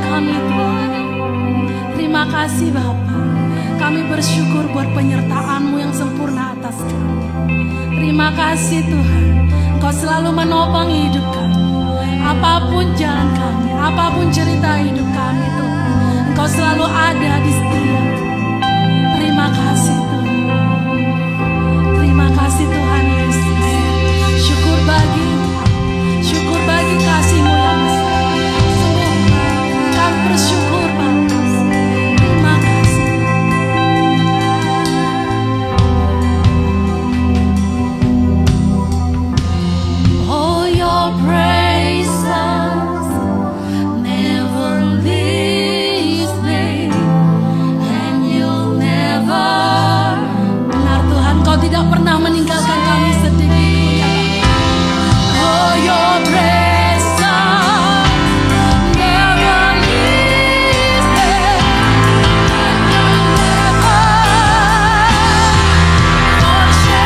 kami Tuhan. Terima kasih Bapa. Kami bersyukur buat penyertaan-Mu yang sempurna atas kami. Terima kasih Tuhan. Engkau selalu menopang hidup kami. Apapun jalan kami, apapun cerita hidup kami Tuhan, Engkau selalu ada di setiap. Terima kasih Tuhan. Terima kasih Tuhan Yesus. Syukur bagi kasih-Mu yang besar. Kami bersyukur Bapa. Terima kasih. Oh, your praises never leaves me, and you'll never. Benar Tuhan, Kau tidak pernah meninggalkan kami sedikit. Oh, your praises never leaves me, and you'll never forsake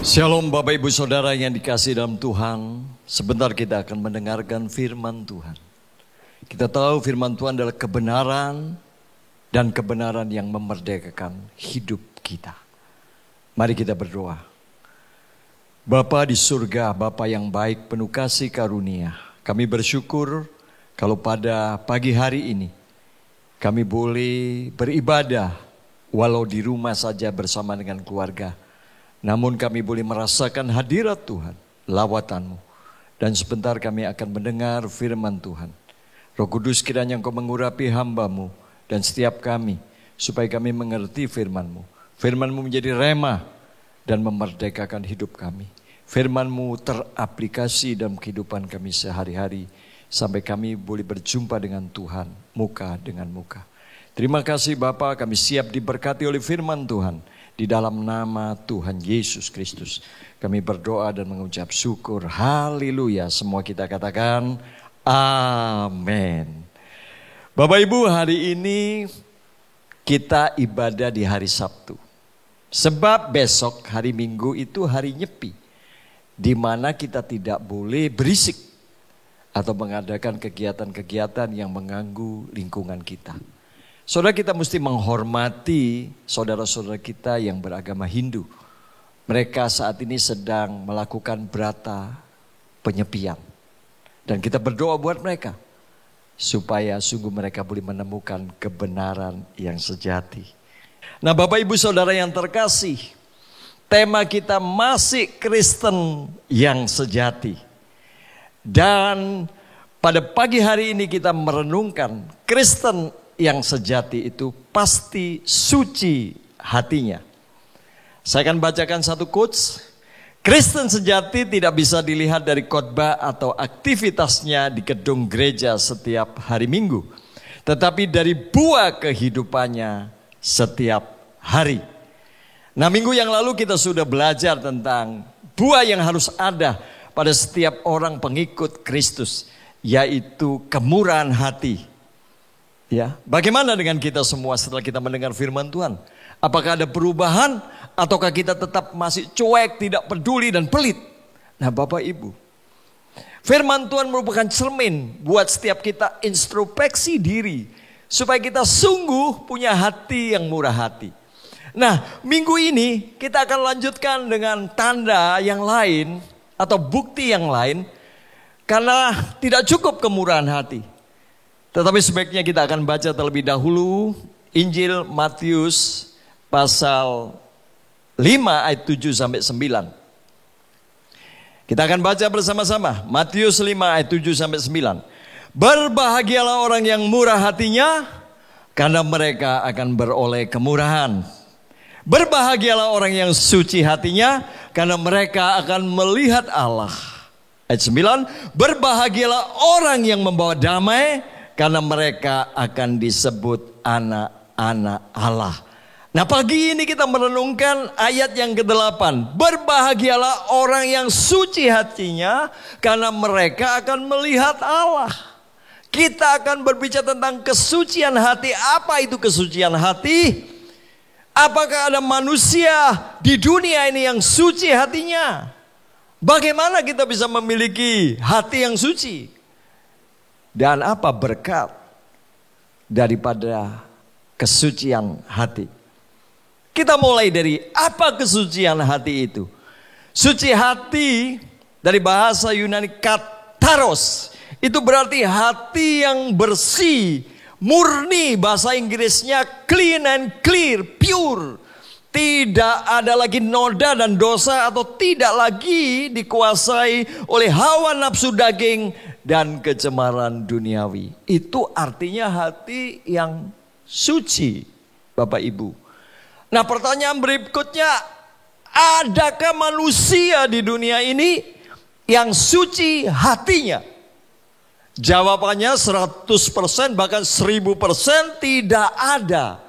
Shalom Bapak Ibu Saudara yang dikasihi dalam Tuhan. Sebentar kita akan mendengarkan firman Tuhan. Kita tahu firman Tuhan adalah kebenaran dan kebenaran yang memerdekakan hidup kita. Mari kita berdoa. Bapa di surga, Bapa yang baik penuh kasih karunia. Kami bersyukur kalau pada pagi hari ini kami boleh beribadah walau di rumah saja bersama dengan keluarga. Namun kami boleh merasakan hadirat Tuhan, lawatan-Mu. Dan sebentar kami akan mendengar firman Tuhan. Roh Kudus kiranya Engkau mengurapi hamba-Mu dan setiap kami, supaya kami mengerti firman-Mu. Firman-Mu menjadi rema dan memerdekakan hidup kami. Firman-Mu teraplikasi dalam kehidupan kami sehari-hari, sampai kami boleh berjumpa dengan Tuhan, muka dengan muka. Terima kasih Bapa, kami siap diberkati oleh firman Tuhan. Di dalam nama Tuhan Yesus Kristus kami berdoa dan mengucap syukur. Haleluya. Semua kita katakan amin. Bapak Ibu, hari ini kita ibadah di hari Sabtu. Sebab besok hari Minggu itu hari nyepi, di mana kita tidak boleh berisik atau mengadakan kegiatan-kegiatan yang mengganggu lingkungan kita. Saudara, kita mesti menghormati saudara-saudara kita yang beragama Hindu. Mereka saat ini sedang melakukan brata penyepian. Dan kita berdoa buat mereka. supaya sungguh mereka boleh menemukan kebenaran yang sejati. Nah, Bapak Ibu Saudara yang terkasih, tema kita masih Kristen yang sejati. Dan pada pagi hari ini kita merenungkan Kristen yang sejati itu pasti suci hatinya. Saya akan bacakan satu quotes. Kristen sejati tidak bisa dilihat dari khotbah atau aktivitasnya di gedung gereja setiap hari Minggu, tetapi dari buah kehidupannya setiap hari. Nah, minggu yang lalu kita sudah belajar tentang buah yang harus ada pada setiap orang pengikut Kristus, yaitu kemurahan hati. Ya, bagaimana dengan kita semua setelah kita mendengar firman Tuhan? Apakah ada perubahan ataukah kita tetap masih cuek, tidak peduli dan pelit? Nah, Bapak Ibu, firman Tuhan merupakan cermin buat setiap kita introspeksi diri supaya kita sungguh punya hati yang murah hati. Nah, minggu ini kita akan lanjutkan dengan tanda yang lain atau bukti yang lain, karena tidak cukup kemurahan hati. Tetapi sebaiknya kita akan baca terlebih dahulu Injil Matius pasal 5 ayat 7 sampai 9. Kita akan baca bersama-sama Matius 5 ayat 7 sampai 9. Berbahagialah orang yang murah hatinya, karena mereka akan beroleh kemurahan. Berbahagialah orang yang suci hatinya, karena mereka akan melihat Allah. Ayat 9, berbahagialah orang yang membawa damai, karena mereka akan disebut anak-anak Allah. Nah, pagi ini kita merenungkan ayat yang ke-8. Berbahagialah orang yang suci hatinya, karena mereka akan melihat Allah. Kita akan berbicara tentang kesucian hati. Apa itu kesucian hati? Apakah ada manusia di dunia ini yang suci hatinya? Bagaimana kita bisa memiliki hati yang suci? Dan apa berkat daripada kesucian hati? Kita mulai dari apa kesucian hati itu? Suci hati dari bahasa Yunani kataros. Itu berarti hati yang bersih, murni, bahasa Inggrisnya clean and clear, pure. Tidak ada lagi noda dan dosa, atau tidak lagi dikuasai oleh hawa nafsu daging dan kecemaran duniawi. Itu artinya hati yang suci, Bapak Ibu. Nah, pertanyaan berikutnya, adakah manusia di dunia ini yang suci hatinya? Jawabannya 100%, bahkan 1000% tidak ada.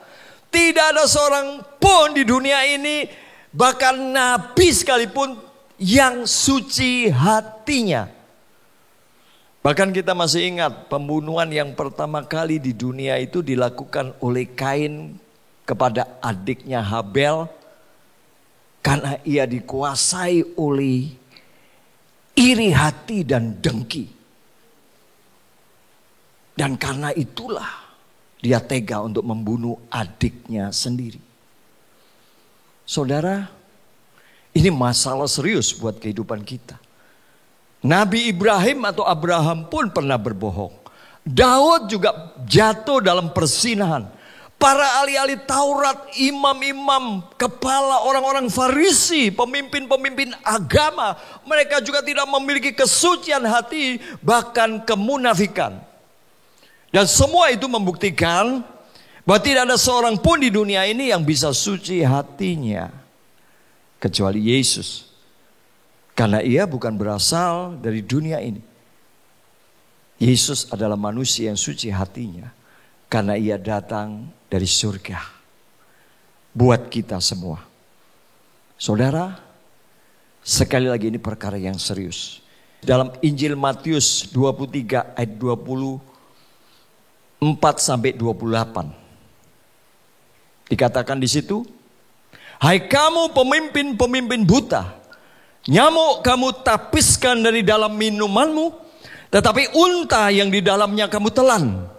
Tidak ada seorang pun di dunia ini, bahkan nabi sekalipun, yang suci hatinya. Bahkan kita masih ingat pembunuhan yang pertama kali di dunia itu dilakukan oleh Kain kepada adiknya Habel, karena ia dikuasai oleh iri hati dan dengki. Dan karena itulah dia tega untuk membunuh adiknya sendiri. Saudara, ini masalah serius buat kehidupan kita. Nabi Ibrahim atau Abraham pun pernah berbohong. Daud juga jatuh dalam perzinahan. Para ahli-ahli Taurat, imam-imam, kepala orang-orang Farisi, pemimpin-pemimpin agama, mereka juga tidak memiliki kesucian hati, bahkan kemunafikan. Dan semua itu membuktikan bahwa tidak ada seorang pun di dunia ini yang bisa suci hatinya kecuali Yesus. Karena ia bukan berasal dari dunia ini. Yesus adalah manusia yang suci hatinya karena ia datang dari surga buat kita semua. Saudara, sekali lagi ini perkara yang serius. Dalam Injil Matius 23 ayat 24-28. Dikatakan di situ, hai kamu pemimpin-pemimpin buta, nyamuk kamu tapiskan dari dalam minumanmu, tetapi unta yang di dalamnya kamu telan.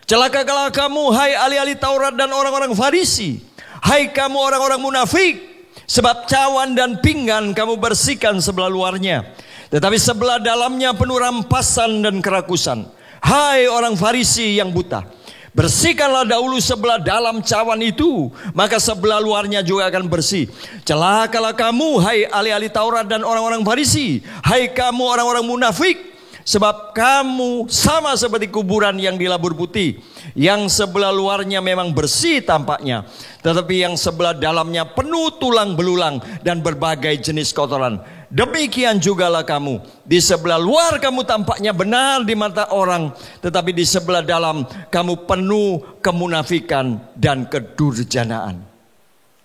Celakalah kamu, hai ahli-ahli Taurat dan orang-orang Farisi, hai kamu orang-orang munafik, sebab cawan dan pinggan kamu bersihkan sebelah luarnya, tetapi sebelah dalamnya penuh rampasan dan kerakusan. Hai orang Farisi yang buta, bersihkanlah dahulu sebelah dalam cawan itu, maka sebelah luarnya juga akan bersih. Celakalah kamu, hai ahli-ahli Taurat dan orang-orang Farisi, hai kamu orang-orang munafik, sebab kamu sama seperti kuburan yang dilabur putih, yang sebelah luarnya memang bersih tampaknya, tetapi yang sebelah dalamnya penuh tulang belulang dan berbagai jenis kotoran. Demikian jugalah kamu, di sebelah luar kamu tampaknya benar di mata orang, tetapi di sebelah dalam kamu penuh kemunafikan dan kedurjanaan.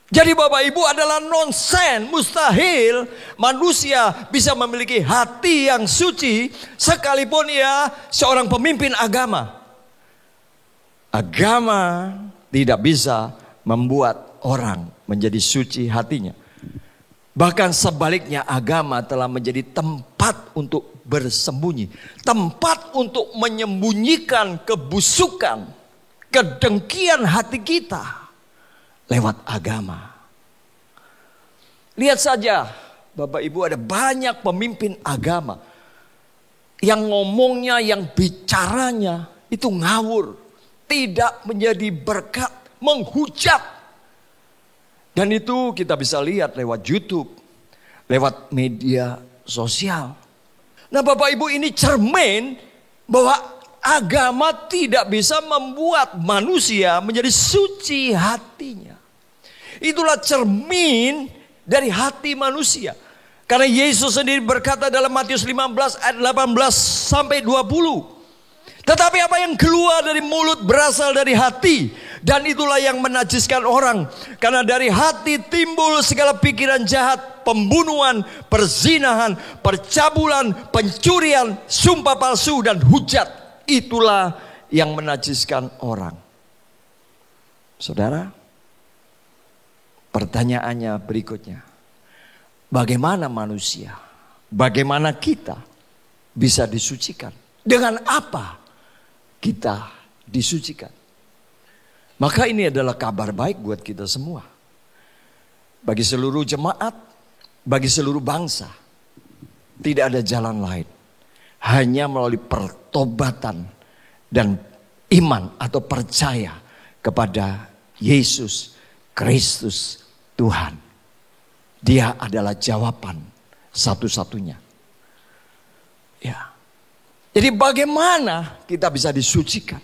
Jadi Bapak Ibu, adalah nonsen, mustahil manusia bisa memiliki hati yang suci sekalipun ia seorang pemimpin agama. Agama tidak bisa membuat orang menjadi suci hatinya. Bahkan sebaliknya, agama telah menjadi tempat untuk bersembunyi, tempat untuk menyembunyikan kebusukan, kedengkian hati kita lewat agama. Lihat saja Bapak Ibu, ada banyak pemimpin agama yang ngomongnya, yang bicaranya itu ngawur, tidak menjadi berkat, menghujat. Dan itu kita bisa lihat lewat YouTube, lewat media sosial. Nah Bapak Ibu, ini cermin bahwa agama tidak bisa membuat manusia menjadi suci hatinya. Itulah cermin dari hati manusia. Karena Yesus sendiri berkata dalam Matius 15 ayat 18 sampai 20. Tetapi apa yang keluar dari mulut berasal dari hati, dan itulah yang menajiskan orang. Karena dari hati timbul segala pikiran jahat, pembunuhan, perzinahan, percabulan, pencurian, sumpah palsu, dan hujat. Itulah yang menajiskan orang. Saudara, pertanyaannya berikutnya. Bagaimana manusia, bagaimana kita bisa disucikan? Dengan apa kita disucikan? Maka ini adalah kabar baik buat kita semua. Bagi seluruh jemaat, bagi seluruh bangsa. Tidak ada jalan lain. Hanya melalui pertobatan dan iman atau percaya kepada Yesus Kristus Tuhan. Dia adalah jawaban satu-satunya. Ya. Jadi bagaimana kita bisa disucikan?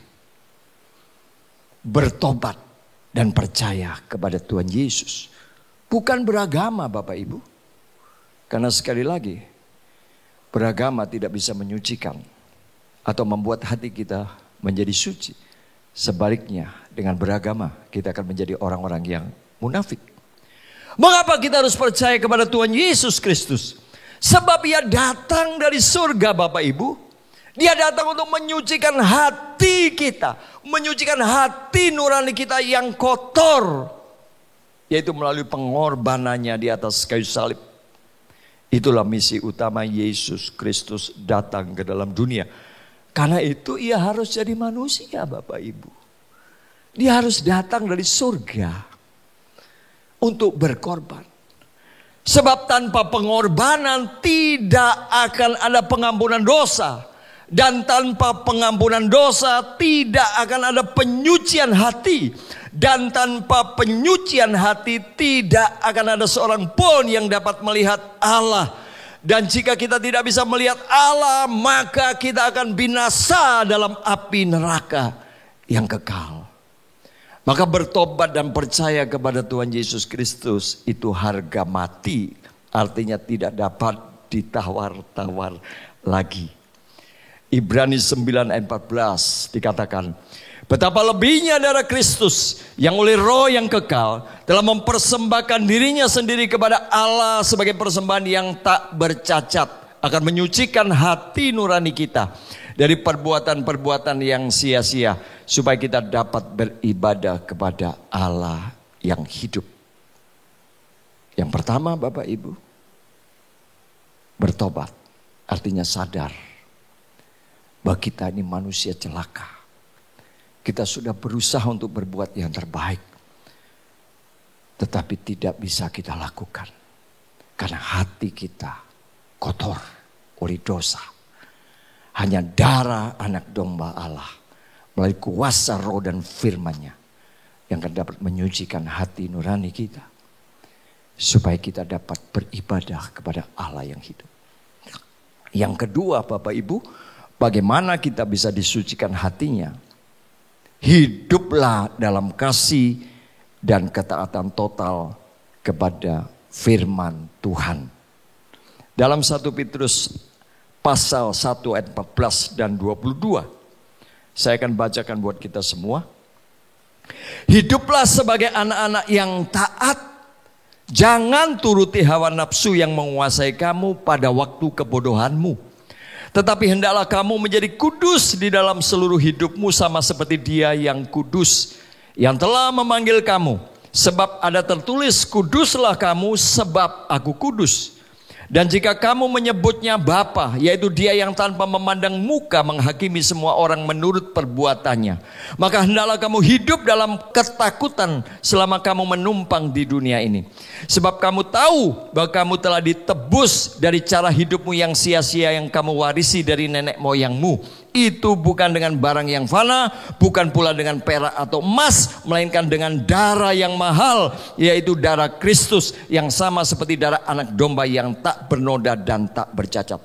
Bertobat dan percaya kepada Tuhan Yesus. Bukan beragama Bapak Ibu. Karena sekali lagi, beragama tidak bisa menyucikan atau membuat hati kita menjadi suci. Sebaliknya, dengan beragama kita akan menjadi orang-orang yang munafik. Mengapa kita harus percaya kepada Tuhan Yesus Kristus? Sebab Ia datang dari surga Bapak Ibu. Dia datang untuk menyucikan hati kita, menyucikan hati nurani kita yang kotor, yaitu melalui pengorbanannya di atas kayu salib. Itulah misi utama Yesus Kristus datang ke dalam dunia. Karena itu Ia harus jadi manusia Bapak Ibu. Dia harus datang dari surga untuk berkorban. Sebab tanpa pengorbanan tidak akan ada pengampunan dosa. Dan tanpa pengampunan dosa tidak akan ada penyucian hati. Dan tanpa penyucian hati tidak akan ada seorang pun yang dapat melihat Allah. Dan jika kita tidak bisa melihat Allah, maka kita akan binasa dalam api neraka yang kekal. Maka bertobat dan percaya kepada Tuhan Yesus Kristus itu harga mati. Artinya tidak dapat ditawar-tawar lagi. Ibrani 9 ayat 14 dikatakan, betapa lebihnya darah Kristus yang oleh roh yang kekal telah mempersembahkan dirinya sendiri kepada Allah sebagai persembahan yang tak bercacat, akan menyucikan hati nurani kita dari perbuatan-perbuatan yang sia-sia, supaya kita dapat beribadah kepada Allah yang hidup. Yang pertama Bapak Ibu, bertobat artinya sadar bahwa kita ini manusia celaka. Kita sudah berusaha untuk berbuat yang terbaik, tetapi tidak bisa kita lakukan karena hati kita kotor oleh dosa. hanya darah anak domba Allah melalui kuasa roh dan firman-Nya yang akan dapat menyucikan hati nurani kita, supaya kita dapat beribadah kepada Allah yang hidup. Yang kedua, Bapak Ibu, bagaimana kita bisa disucikan hatinya? Hiduplah dalam kasih dan ketaatan total kepada firman Tuhan. Dalam 1 Petrus pasal 1 ayat 14 dan 22. Saya akan bacakan buat kita semua. Hiduplah sebagai anak-anak yang taat. Jangan turuti hawa nafsu yang menguasai kamu pada waktu kebodohanmu. Tetapi hendaklah kamu menjadi kudus di dalam seluruh hidupmu, sama seperti Dia yang kudus, yang telah memanggil kamu. Sebab ada tertulis, kuduslah kamu sebab aku kudus. Dan jika kamu menyebutnya Bapa, yaitu Dia yang tanpa memandang muka menghakimi semua orang menurut perbuatannya, maka hendaklah kamu hidup dalam ketakutan selama kamu menumpang di dunia ini. Sebab kamu tahu bahwa kamu telah ditebus dari cara hidupmu yang sia-sia yang kamu warisi dari nenek moyangmu. Itu bukan dengan barang yang fana, bukan pula dengan perak atau emas, melainkan dengan darah yang mahal, yaitu darah Kristus, yang sama seperti darah anak domba yang tak bernoda dan tak bercacat.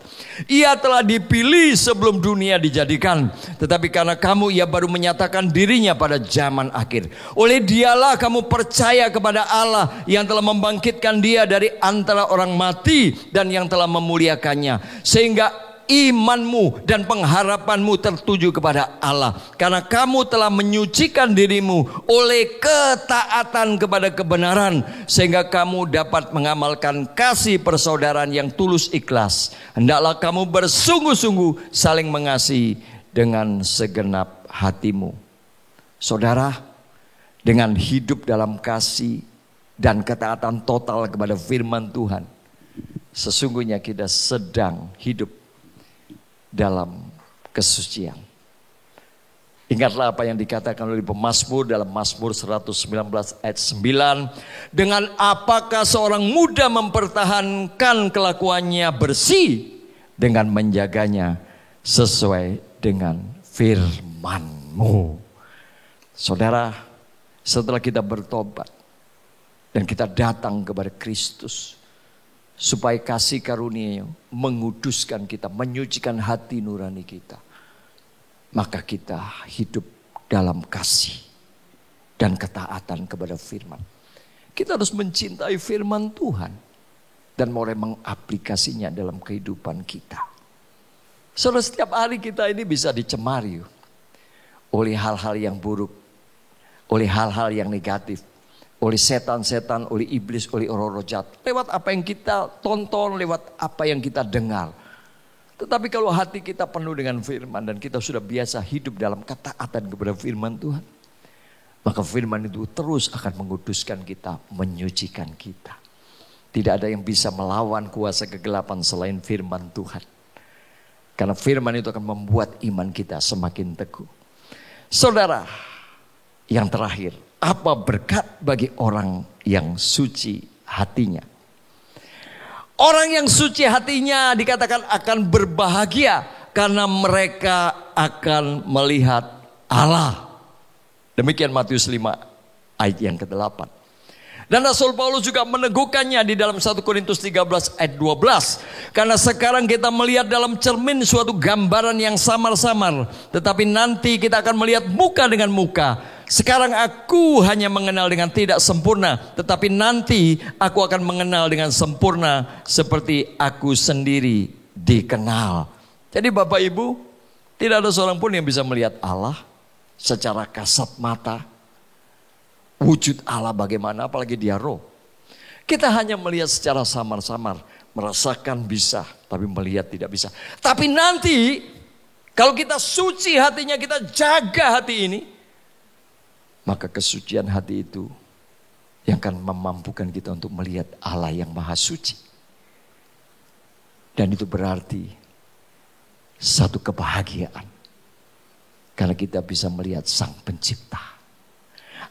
Ia telah dipilih sebelum dunia dijadikan, tetapi karena kamu Ia baru menyatakan dirinya pada zaman akhir. Oleh Dialah kamu percaya kepada Allah yang telah membangkitkan Dia dari antara orang mati dan yang telah memuliakannya, sehingga imanmu dan pengharapanmu tertuju kepada Allah, karena kamu telah menyucikan dirimu oleh ketaatan kepada kebenaran, sehingga kamu dapat mengamalkan kasih persaudaraan yang tulus ikhlas. Hendaklah kamu bersungguh-sungguh saling mengasihi dengan segenap hatimu. Saudara, dengan hidup dalam kasih dan ketaatan total kepada firman Tuhan, sesungguhnya kita sedang hidup dalam kesucian. Ingatlah apa yang dikatakan oleh pemazmur dalam Mazmur 119 ayat 9. Dengan apakah seorang muda mempertahankan kelakuannya bersih? Dengan menjaganya sesuai dengan firman-Mu. Saudara, setelah kita bertobat dan kita datang kepada Kristus, supaya kasih karunia-Nya menguduskan kita, menyucikan hati nurani kita, maka kita hidup dalam kasih dan ketaatan kepada firman. Kita harus mencintai firman Tuhan dan mulai mengaplikasinya dalam kehidupan kita. Saudara, setiap hari kita ini bisa dicemari oleh hal-hal yang buruk, oleh hal-hal yang negatif, oleh setan-setan, oleh iblis, oleh roh-roh jahat. Lewat apa yang kita tonton, lewat apa yang kita dengar. Tetapi kalau hati kita penuh dengan firman dan kita sudah biasa hidup dalam ketaatan kepada firman Tuhan, maka firman itu terus akan menguduskan kita, menyucikan kita. Tidak ada yang bisa melawan kuasa kegelapan selain firman Tuhan. Karena firman itu akan membuat iman kita semakin teguh. Saudara, yang terakhir, apa berkat bagi orang yang suci hatinya? Orang yang suci hatinya dikatakan akan berbahagia karena mereka akan melihat Allah. Demikian Matius 5 ayat yang ke-8. Dan Rasul Paulus juga meneguhkannya di dalam 1 Korintus 13 ayat 12. Karena sekarang kita melihat dalam cermin suatu gambaran yang samar-samar, tetapi nanti kita akan melihat muka dengan muka. Sekarang aku hanya mengenal dengan tidak sempurna, tetapi nanti aku akan mengenal dengan sempurna seperti aku sendiri dikenal. Jadi Bapak Ibu, tidak ada seorang pun yang bisa melihat Allah secara kasat mata. Wujud Allah bagaimana, apalagi Dia roh. Kita hanya melihat secara samar-samar, merasakan bisa, tapi melihat tidak bisa. Tapi nanti kalau kita suci hatinya, kita jaga hati ini, maka kesucian hati itu yang akan memampukan kita untuk melihat Allah yang maha suci. Dan itu berarti satu kebahagiaan, karena kita bisa melihat Sang Pencipta.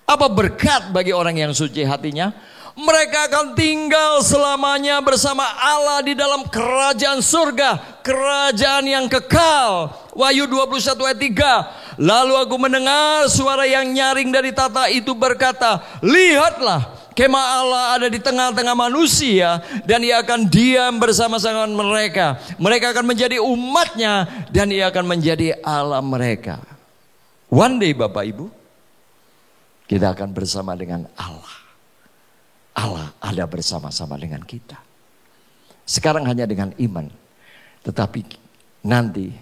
Apa berkat bagi orang yang suci hatinya? Mereka akan tinggal selamanya bersama Allah di dalam kerajaan surga, kerajaan yang kekal. Wahyu 21 ayat 3. Lalu aku mendengar suara yang nyaring dari tahta itu berkata, lihatlah, kemah Allah ada di tengah-tengah manusia, dan ia akan diam bersama-sama mereka. Mereka akan menjadi umatnya, dan ia akan menjadi Allah mereka. One day Bapak Ibu, kita akan bersama dengan Allah. Allah ada bersama-sama dengan kita. Sekarang hanya dengan iman, tetapi nanti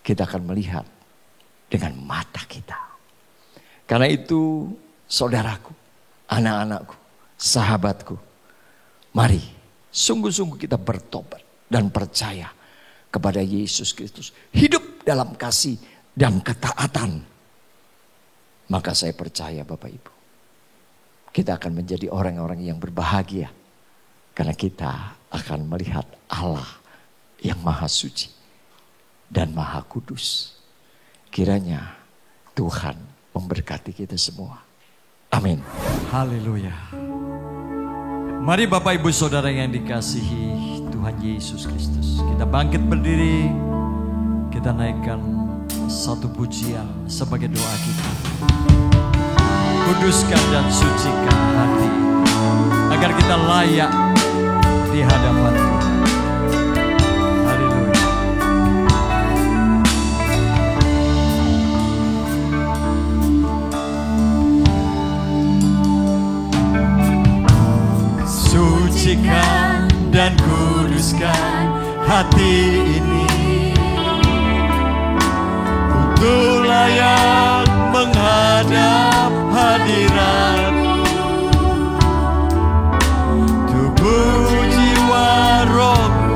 kita akan melihat dengan mata kita. Karena itu saudaraku, anak-anakku, sahabatku, mari sungguh-sungguh kita bertobat dan percaya kepada Yesus Kristus. Hidup dalam kasih dan ketaatan. Maka saya percaya Bapak Ibu, kita akan menjadi orang-orang yang berbahagia. Karena kita akan melihat Allah yang maha suci dan maha kudus. Kiranya Tuhan memberkati kita semua. Amin. Haleluya. Mari Bapak Ibu Saudara yang dikasihi Tuhan Yesus Kristus, kita bangkit berdiri, kita naikkan satu pujian sebagai doa kita. Kuduskan dan sucikan hati agar kita layak di hadapan Tuhan. Haleluya. Sucikan dan kuduskan hati ini untuk layak menghadap hadirat-Mu. Tubuh jiwa rohku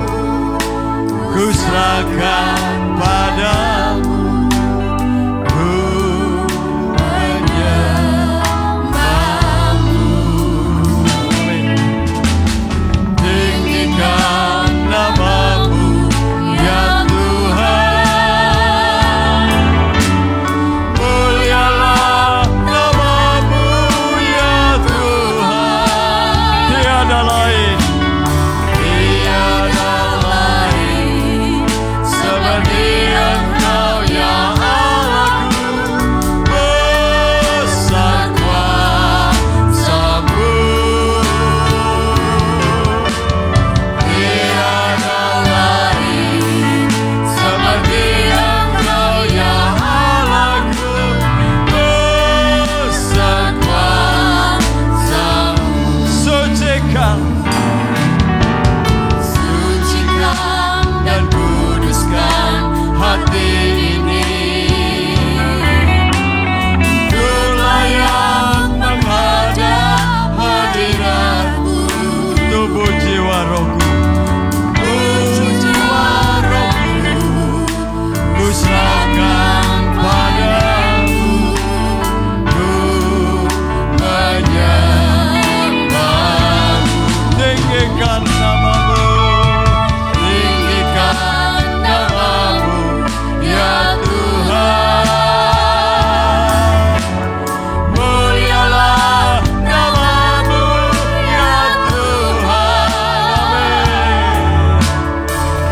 ku serahkan padamu. Ku menyembah-Mu. Tinggikan nama-Mu ya Tuhan. Mulialah nama-Mu ya Tuhan. Tiada lain, tiada lain seperti Engkau ya Allahku. Besar kuasa-Mu. Tiada lain seperti Engkau ya Allahku. Besar kuasa-Mu. Sucikan dan kuduskan hati ini untuk layak menghadap hadirat-Mu. Tubuh jiwa rohku, tubuh jiwa rohku ku serahkan padamu. Ku menyembah-Mu. Tinggikan nama-Mu, tinggikan nama-Mu ya Tuhan. Mulialah nama-Mu ya Tuhan.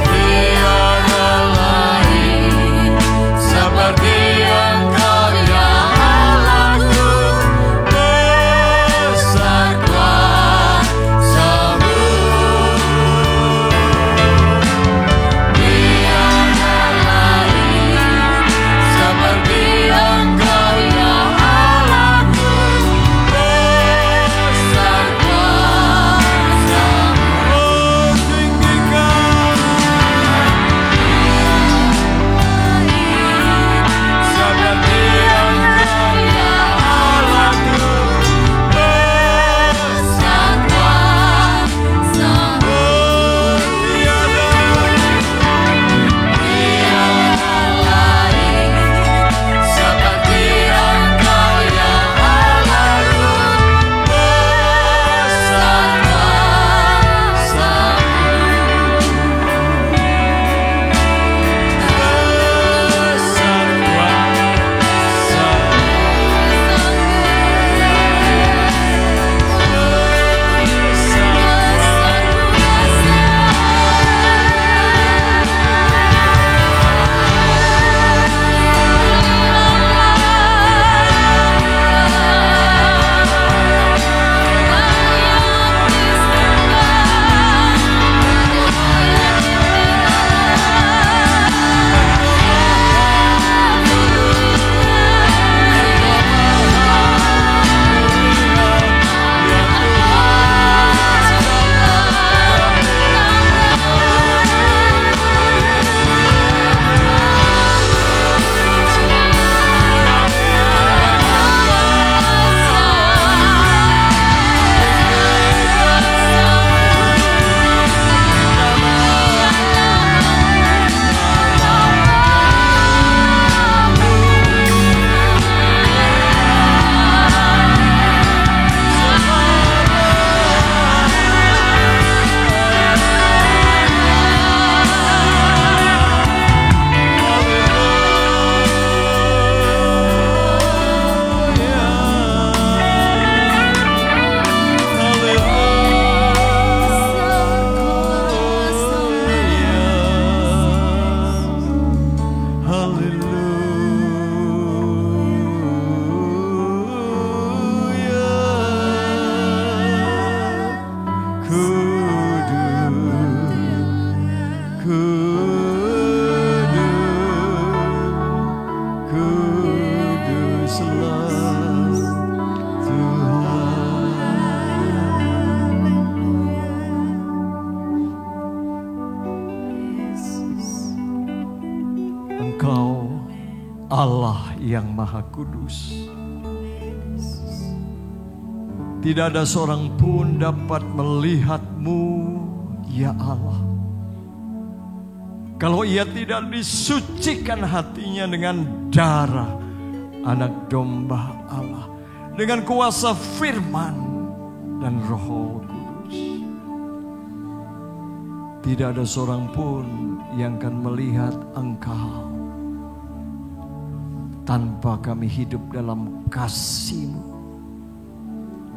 Tiada lain seperti Engkau ya Allahku. Besar kuasa-Mu. Allah yang Maha Kudus. Tidak ada seorang pun dapat melihat-Mu, ya Allah, kalau ia tidak disucikan hatinya dengan darah anak domba Allah, dengan kuasa firman dan Roh Kudus. Tidak ada seorang pun yang akan melihat Engkau tanpa kami hidup dalam kasih-Mu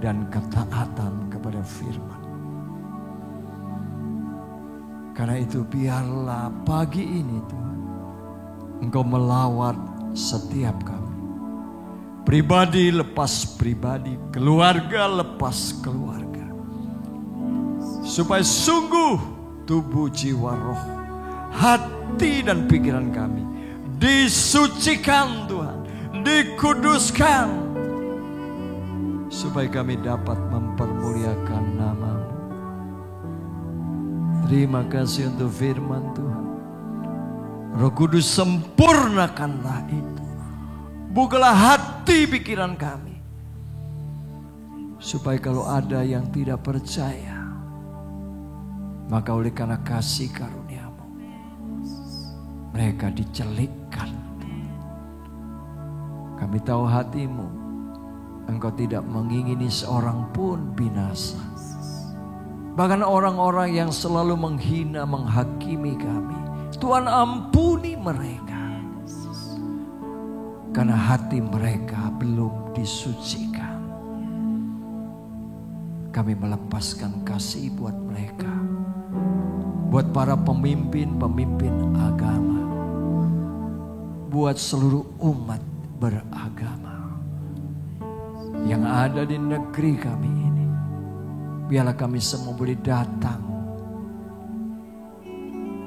dan ketaatan kepada firman. Karena itu biarlah pagi ini Tuhan, Engkau melawat setiap kami. Pribadi lepas pribadi, keluarga lepas keluarga. Supaya sungguh tubuh, jiwa, roh, hati dan pikiran kami disucikan Tuhan, dikuduskan. Supaya kami dapat mempermuliakan nama-Mu. Terima kasih untuk firman Tuhan. Roh Kudus, sempurnakanlah itu. Bukalah hati pikiran kami. Supaya kalau ada yang tidak percaya, maka oleh karena kasih karunia-Mu, mereka dicelikkan. Kami tahu hati-Mu, Engkau tidak mengingini seorang pun binasa. Bahkan orang-orang yang selalu menghina, menghakimi kami, Tuhan ampuni mereka. Karena hati mereka belum disucikan. Kami melepaskan kasih buat mereka, buat para pemimpin-pemimpin agama, buat seluruh umat beragama yang ada di negeri kami ini. Biarlah kami semua boleh datang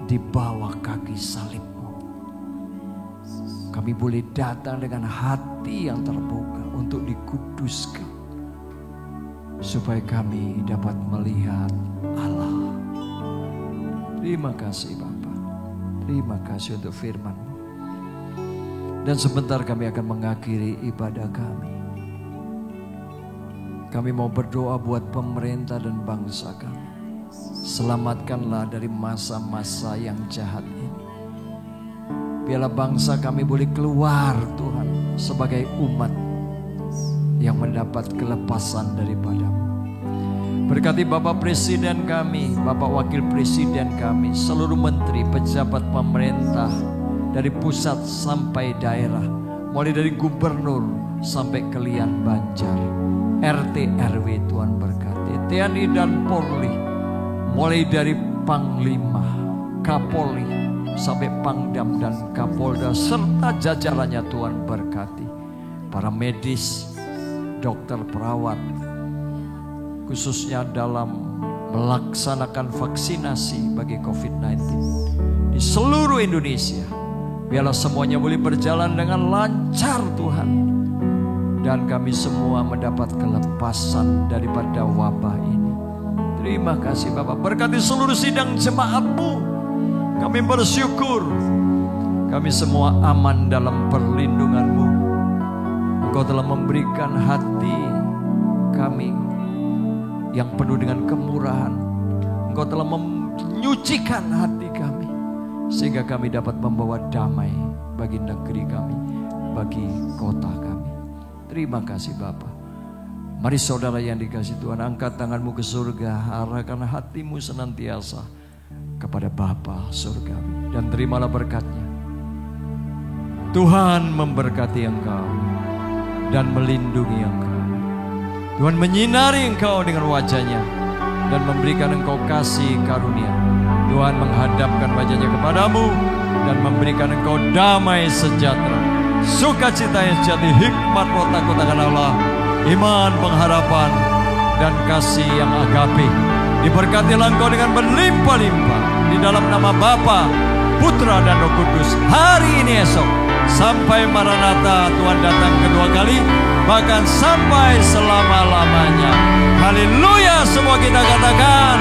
di bawah kaki salib-Mu. Kami boleh datang dengan hati yang terbuka untuk dikuduskan, supaya kami dapat melihat Allah. Terima kasih Bapa. Terima kasih untuk firman-Mu. Dan sebentar kami akan mengakhiri ibadah kami. Kami mau berdoa buat pemerintah dan bangsa kami. Selamatkanlah dari masa-masa yang jahat ini. Biarlah bangsa kami boleh keluar Tuhan sebagai umat yang mendapat kelepasan daripada-Mu. Berkati Bapak Presiden kami, Bapak Wakil Presiden kami, seluruh menteri, pejabat pemerintah, dari pusat sampai daerah, mulai dari gubernur sampai ke Lian Banjar, RT RW Tuhan berkati, TNI dan Polri, mulai dari Panglima, Kapolri sampai Pangdam dan Kapolda serta jajarannya Tuhan berkati. Para medis, dokter, perawat, khususnya dalam melaksanakan vaksinasi bagi COVID-19 di seluruh Indonesia. Biarlah semuanya boleh berjalan dengan lancar Tuhan. Dan kami semua mendapat kelepasan daripada wabah ini. Terima kasih Bapak. Berkati seluruh sidang jemaat-Mu. Kami bersyukur. Kami semua aman dalam perlindungan-Mu. Engkau telah memberikan hati kami yang penuh dengan kemurahan. Engkau telah menyucikan hati kami, sehingga kami dapat membawa damai bagi negeri kami, bagi kota kami. Terima kasih Bapa. Mari saudara yang dikasihi Tuhan, angkat tanganmu ke surga, arahkan hatimu senantiasa kepada Bapa surgawi, dan terimalah berkat-Nya. Tuhan memberkati engkau dan melindungi engkau. Tuhan menyinari engkau dengan wajah-Nya dan memberikan engkau kasih karunia. Tuhan menghadapkan wajah-Nya kepadamu dan memberikan engkau damai sejahtera, sukacita yang sejati, hikmat, roh takut akan Allah, iman, pengharapan, dan kasih yang agape. Diberkatilah engkau dengan berlimpah-limpah di dalam nama Bapa, Putra, dan Roh Kudus hari ini, esok, sampai Maranatha Tuhan datang kedua kali, bahkan sampai selama-lamanya. Haleluya, semua kita katakan